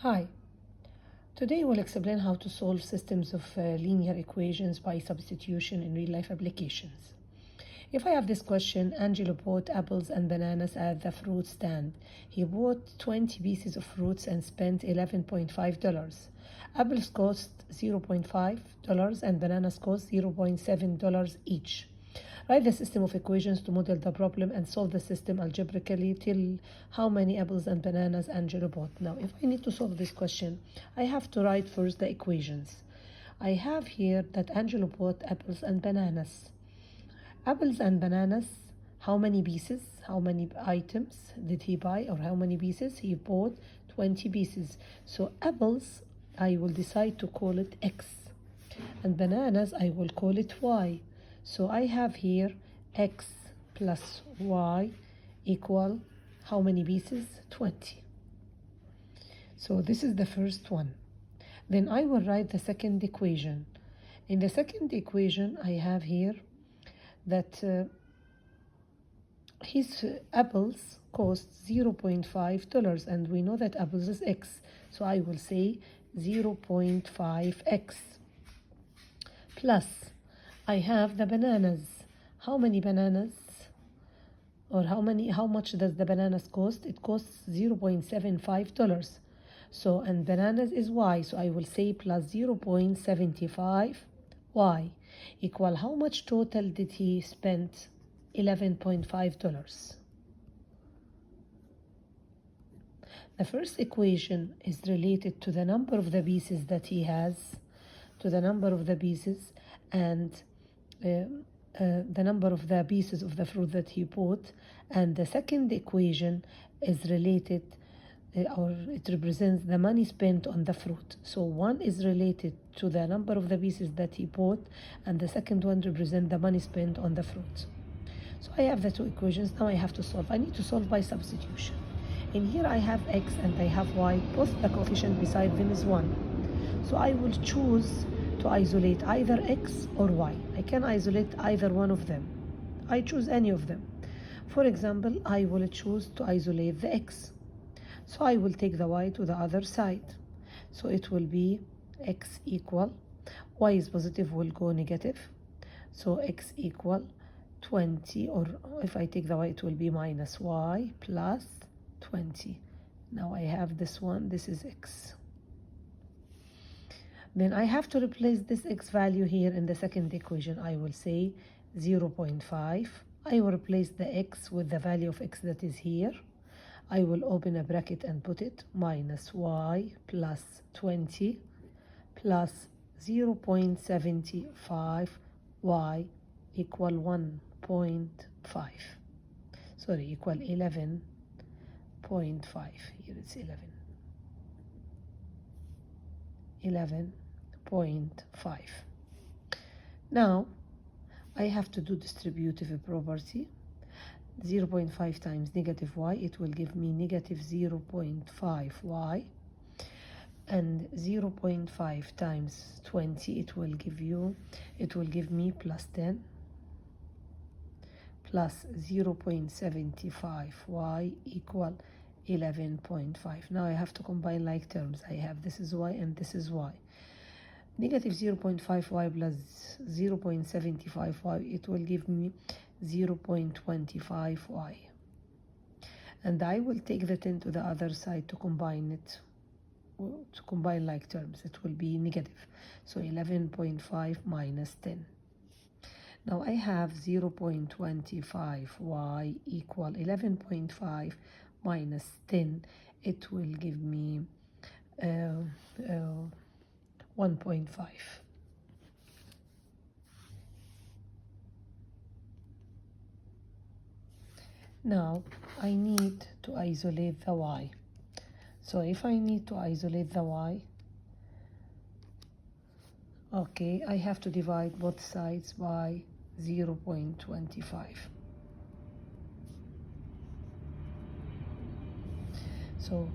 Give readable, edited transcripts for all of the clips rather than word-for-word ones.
Hi, today we'll explain how to solve systems of linear equations by substitution in real-life applications. If I have this question, Angelo bought apples and bananas at the fruit stand. He bought 20 pieces of fruits and spent $11.5. Apples cost $0.5 and bananas cost $0.7 each. Write the system of equations to model the problem and solve the system algebraically till how many apples and bananas Angelo bought. Now, if I need to solve this question, I have to write first the equations. I have here that Angelo bought apples and bananas. Apples and bananas, how many pieces, how many items did he buy, or how many pieces? He bought 20 pieces. So apples, I will decide to call it X. And bananas, I will call it Y. So I have here X plus Y equal how many pieces? 20. So this is the first one. Then I will write the second equation. In the second equation, I have here that his apples cost $0.5 and we know that apples is X. So I will say 0.5X plus I have the bananas. How many bananas? Or how much does the bananas cost? It costs $0.75. So, and bananas is Y, so I will say plus 0.75 Y equal how much total did he spend? $11.5. The first equation is related to the number of the pieces that he has, and the number of the pieces of the fruit that he bought, and the second equation is related or it represents the money spent on the fruit. So one is related to the number of the pieces that he bought, and the second one represents the money spent on the fruit. So I have the two equations. Now I have to solve. I need to solve by substitution. In here I have X and I have Y. Both the coefficient beside them is 1. So I will choose to isolate either X or Y. I can isolate either one of them. I choose any of them. For example, I will choose to isolate the X. So I will take the Y to the other side. So it will be X equal, Y is positive, will go negative. So X equal 20, or if I take the Y, it will be minus Y plus 20. Now I have this one, this is X. Then I have to replace this X value here in the second equation. I will say 0.5. I will replace the X with the value of X that is here. I will open a bracket and put it minus Y plus 20 plus 0.75 Y equal 1.5. Sorry, equal 11.5. Here it's 11.5. Now I have to do distributive property. 0.5 times negative Y, it will give me negative 0.5 Y, and 0.5 times 20, it will give me plus 10 plus 0.75 Y equal 11.5. Now I have to combine like terms. I have this is Y and this is Y. Negative 0.5 Y plus 0.75 Y, it will give me 0.25 Y. And I will take the 10 to the other side to combine it, to combine like terms. It will be negative. So 11.5 minus 10. Now I have 0.25 Y equal 11.5 minus 10. It will give me 1.5. Now I need to isolate the Y. So if I need to isolate the Y, okay, I have to divide both sides by 0.25. So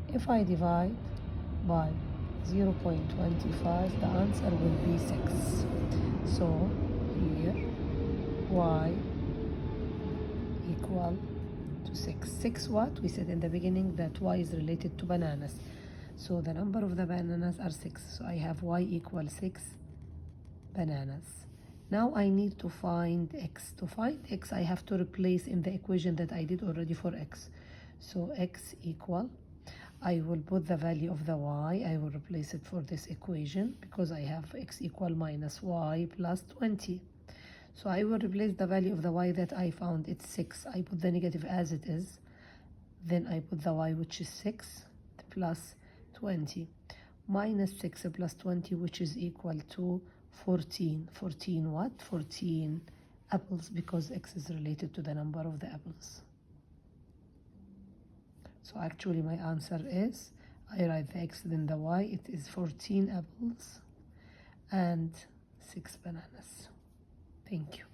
if I divide by 0.25, the answer will be 6. So here Y equal to 6. 6 what? We said in the beginning that Y is related to bananas. So the number of the bananas are 6. So I have y equals 6 bananas. Now I need to find x. To find x, I have to replace in the equation that I did already for x. So x equal, I will put the value of the y, I will replace it for this equation because I have x equal minus y plus 20. So I will replace the value of the y that I found, it's 6. I put the negative as it is. Then I put the y, which is 6, plus 20. Minus 6 plus 20, which is equal to 14. 14 what? 14 apples, because x is related to the number of the apples. So actually my answer is, I write the x then the y, it is 14 apples and 6 bananas. Thank you.